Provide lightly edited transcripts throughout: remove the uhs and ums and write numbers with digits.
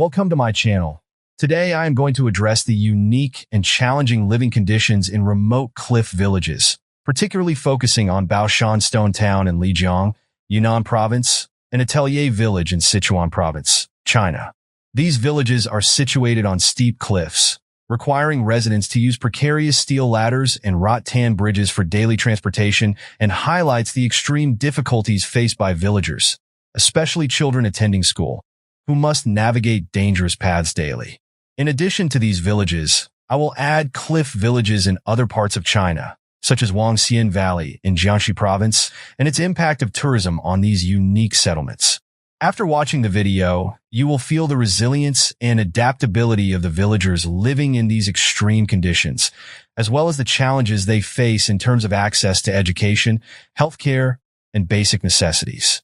Welcome to my channel. Today I am going to address the unique and challenging living conditions in remote cliff villages, particularly focusing on Baoshan Stone Town in Lijiang, Yunnan Province, and Atelier Village in Sichuan Province, China. These villages are situated on steep cliffs, requiring residents to use precarious steel ladders and rattan bridges for daily transportation, and highlights the extreme difficulties faced by villagers, especially children attending school, who must navigate dangerous paths daily. In addition to these villages, I will add cliff villages in other parts of China, such as Huangxian Valley in Jiangxi Province, and its impact of tourism on these unique settlements. After watching the video, you will feel the resilience and adaptability of the villagers living in these extreme conditions, as well as the challenges they face in terms of access to education, healthcare, and basic necessities.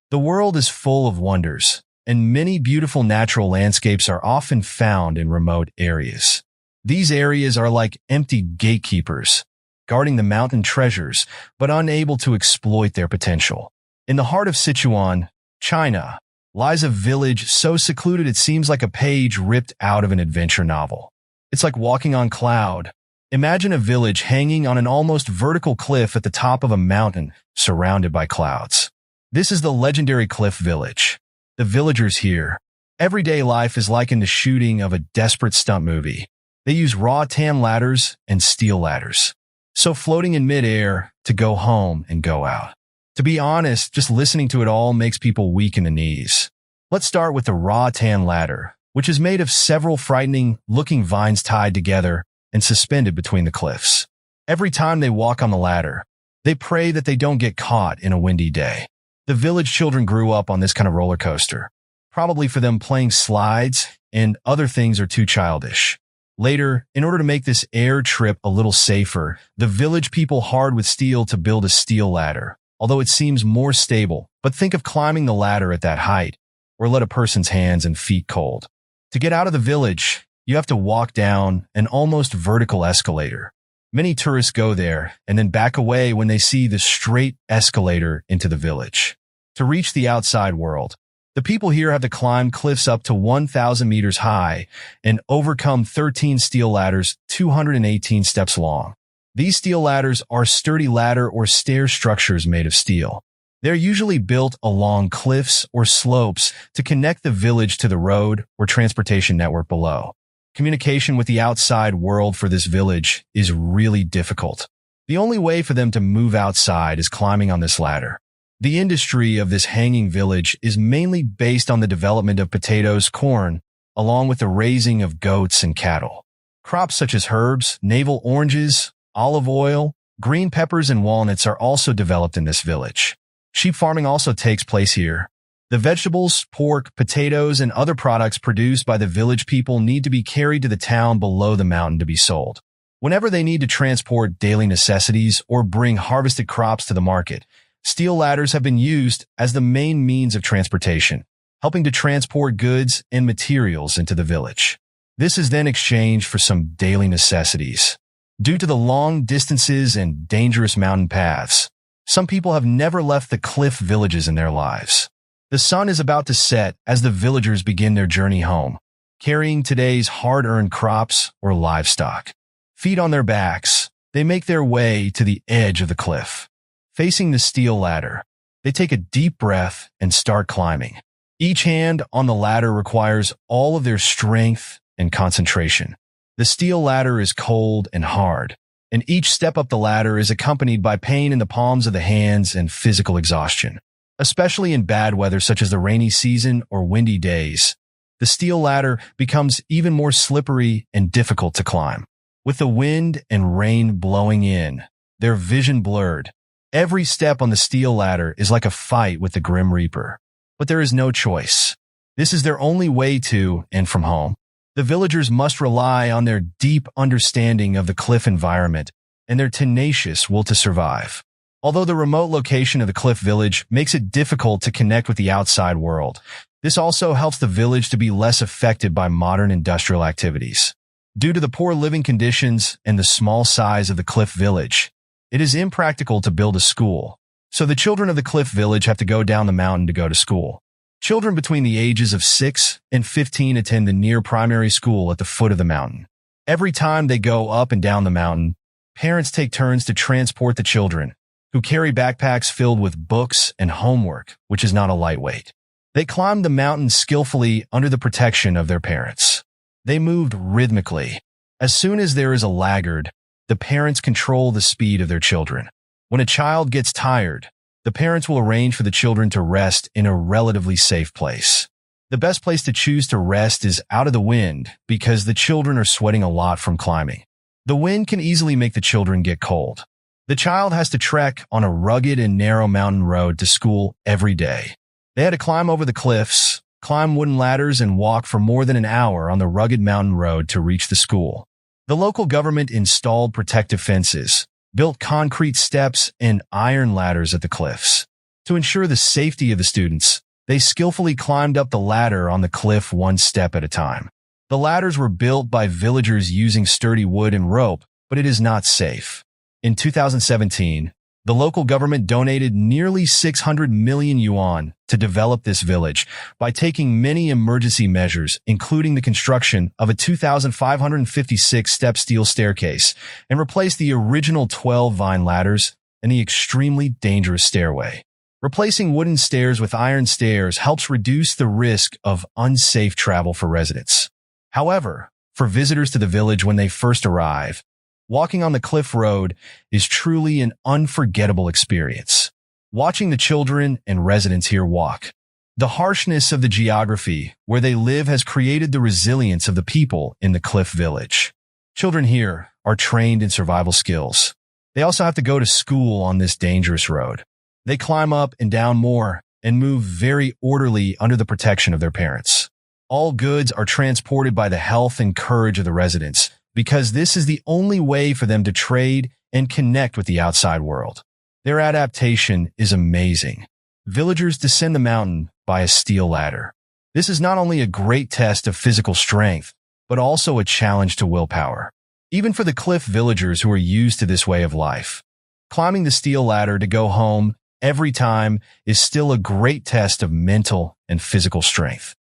The world is full of wonders, and many beautiful natural landscapes are often found in remote areas. These areas are like empty gatekeepers, guarding the mountain treasures, but unable to exploit their potential. In the heart of Sichuan, China, lies a village so secluded it seems like a page ripped out of an adventure novel. It's like walking on cloud. Imagine a village hanging on an almost vertical cliff at the top of a mountain, surrounded by clouds. This is the legendary Cliff Village. The villagers here. Everyday life is likened to shooting of a desperate stunt movie. They use rattan ladders and steel ladders, so floating in midair to go home and go out. To be honest, just listening to it all makes people weak in the knees. Let's start with the rattan ladder, which is made of several frightening-looking vines tied together and suspended between the cliffs. Every time they walk on the ladder, they pray that they don't get caught in a windy day. The village children grew up on this kind of roller coaster. Probably for them, playing slides and other things are too childish. Later, in order to make this air trip a little safer, the village people hard with steel to build a steel ladder, although it seems more stable. But think of climbing the ladder at that height, or let a person's hands and feet cold. To get out of the village, you have to walk down an almost vertical escalator. Many tourists go there and then back away when they see the straight escalator into the village. To reach the outside world, the people here have to climb cliffs up to 1,000 meters high and overcome 13 steel ladders 218 steps long. These steel ladders are sturdy ladder or stair structures made of steel. They're usually built along cliffs or slopes to connect the village to the road or transportation network below. Communication with the outside world for this village is really difficult. The only way for them to move outside is climbing on this ladder. The industry of this hanging village is mainly based on the development of potatoes, corn, along with the raising of goats and cattle. Crops such as herbs, navel oranges, olive oil, green peppers, and walnuts are also developed in this village. Sheep farming also takes place here. The vegetables, pork, potatoes, and other products produced by the village people need to be carried to the town below the mountain to be sold. Whenever they need to transport daily necessities or bring harvested crops to the market, steel ladders have been used as the main means of transportation, helping to transport goods and materials into the village. This is then exchanged for some daily necessities. Due to the long distances and dangerous mountain paths, some people have never left the cliff villages in their lives. The sun is about to set as the villagers begin their journey home, carrying today's hard-earned crops or livestock. Feet on their backs, they make their way to the edge of the cliff. Facing the steel ladder, they take a deep breath and start climbing. Each hand on the ladder requires all of their strength and concentration. The steel ladder is cold and hard, and each step up the ladder is accompanied by pain in the palms of the hands and physical exhaustion. Especially in bad weather such as the rainy season or windy days, the steel ladder becomes even more slippery and difficult to climb. With the wind and rain blowing in, their vision blurred. Every step on the steel ladder is like a fight with the Grim Reaper. But there is no choice. This is their only way to and from home. The villagers must rely on their deep understanding of the cliff environment and their tenacious will to survive. Although the remote location of the cliff village makes it difficult to connect with the outside world, this also helps the village to be less affected by modern industrial activities. Due to the poor living conditions and the small size of the cliff village, It is impractical to build a school, so the children of the Cliff Village have to go down the mountain to go to school. Children between the ages of 6 and 15 attend the near primary school at the foot of the mountain. Every time they go up and down the mountain, parents take turns to transport the children, who carry backpacks filled with books and homework, which is not a lightweight. They climb the mountain skillfully under the protection of their parents. They moved rhythmically. As soon as there is a laggard, the parents control the speed of their children. When a child gets tired, the parents will arrange for the children to rest in a relatively safe place. The best place to choose to rest is out of the wind because the children are sweating a lot from climbing. The wind can easily make the children get cold. The child has to trek on a rugged and narrow mountain road to school every day. They had to climb over the cliffs, climb wooden ladders, and walk for more than an hour on the rugged mountain road to reach the school. The local government installed protective fences, built concrete steps, and iron ladders at the cliffs. To ensure the safety of the students, they skillfully climbed up the ladder on the cliff one step at a time. The ladders were built by villagers using sturdy wood and rope, but it is not safe. In 2017, the local government donated nearly 600 million yuan to develop this village by taking many emergency measures, including the construction of a 2,556-step steel staircase, and replaced the original 12 vine ladders and the extremely dangerous stairway. Replacing wooden stairs with iron stairs helps reduce the risk of unsafe travel for residents. However, for visitors to the village when they first arrive, walking on the cliff road is truly an unforgettable experience. Watching the children and residents here walk. The harshness of the geography where they live has created the resilience of the people in the cliff village. Children here are trained in survival skills. They also have to go to school on this dangerous road. They climb up and down more and move very orderly under the protection of their parents. All goods are transported by the health and courage of the residents, because this is the only way for them to trade and connect with the outside world. Their adaptation is amazing. Villagers descend the mountain by a steel ladder. This is not only a great test of physical strength, but also a challenge to willpower. Even for the cliff villagers who are used to this way of life, climbing the steel ladder to go home every time is still a great test of mental and physical strength.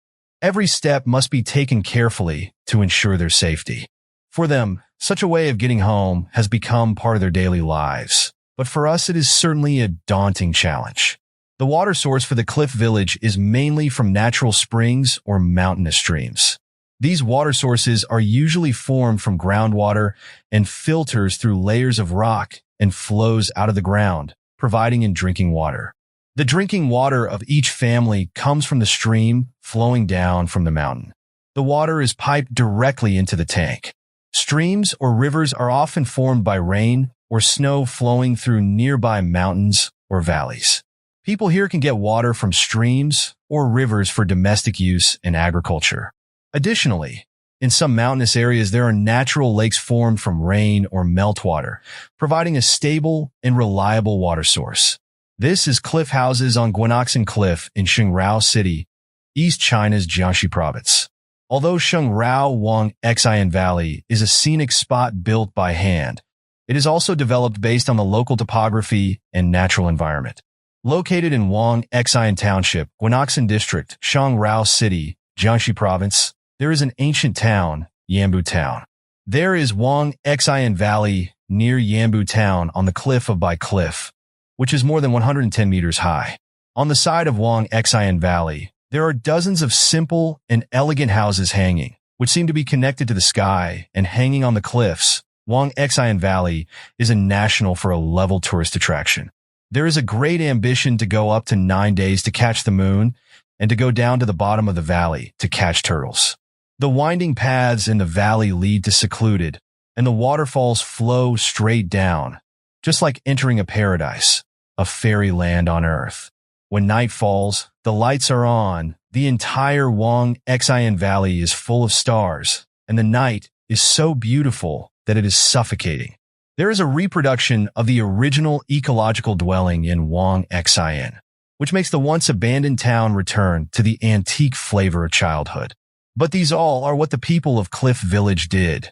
Every step must be taken carefully to ensure their safety. For them, such a way of getting home has become part of their daily lives. But for us, it is certainly a daunting challenge. The water source for the cliff village is mainly from natural springs or mountainous streams. These water sources are usually formed from groundwater and filters through layers of rock and flows out of the ground, providing in drinking water. The drinking water of each family comes from the stream flowing down from the mountain. The water is piped directly into the tank. Streams or rivers are often formed by rain or snow flowing through nearby mountains or valleys. People here can get water from streams or rivers for domestic use and agriculture. Additionally, in some mountainous areas, there are natural lakes formed from rain or meltwater, providing a stable and reliable water source. This is Cliff Houses on Guanaxin Cliff in Shengrao City, East China's Jiangxi province. Although Shengrao Wang Xian Valley is a scenic spot built by hand, it is also developed based on the local topography and natural environment. Located in Wang Xian Township, Guanaxin District, Shengrao City, Jiangxi province, there is an ancient town, Yanbu Town. There is Wang Xian Valley near Yanbu Town on the cliff of Bai Cliff, which is more than 110 meters high. On the side of Wang Xian Valley, there are dozens of simple and elegant houses hanging, which seem to be connected to the sky and hanging on the cliffs. Wang Xian Valley is a national for a level tourist attraction. There is a great ambition to go up to 9 days to catch the moon and to go down to the bottom of the valley to catch turtles. The winding paths in the valley lead to secluded, and the waterfalls flow straight down, just like entering a paradise, a fairyland on earth. When night falls, the lights are on, the entire Wang Xian Valley is full of stars, and the night is so beautiful that it is suffocating. There is a reproduction of the original ecological dwelling in Wang Xian, which makes the once abandoned town return to the antique flavor of childhood. But these all are what the people of Cliff Village did.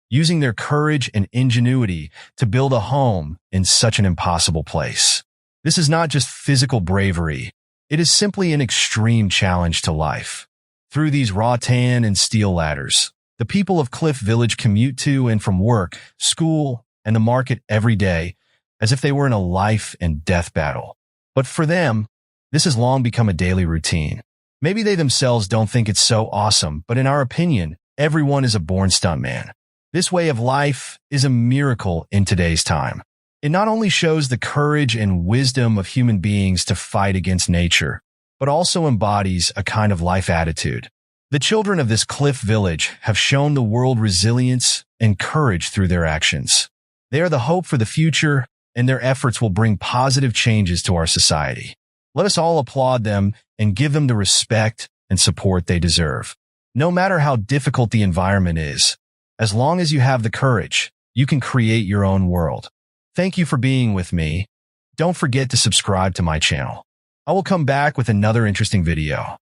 using their courage and ingenuity to build a home in such an impossible place. This is not just physical bravery. It is simply an extreme challenge to life. Through these rattan and steel ladders, the people of Cliff Village commute to and from work, school, and the market every day as if they were in a life and death battle. But for them, this has long become a daily routine. Maybe they themselves don't think it's so awesome, but in our opinion, everyone is a born stuntman. This way of life is a miracle in today's time. It not only shows the courage and wisdom of human beings to fight against nature, but also embodies a kind of life attitude. The children of this Cliff Village have shown the world resilience and courage through their actions. They are the hope for the future, and their efforts will bring positive changes to our society. Let us all applaud them and give them the respect and support they deserve. No matter how difficult the environment is, as long as you have the courage, you can create your own world. Thank you for being with me. Don't forget to subscribe to my channel. I will come back with another interesting video.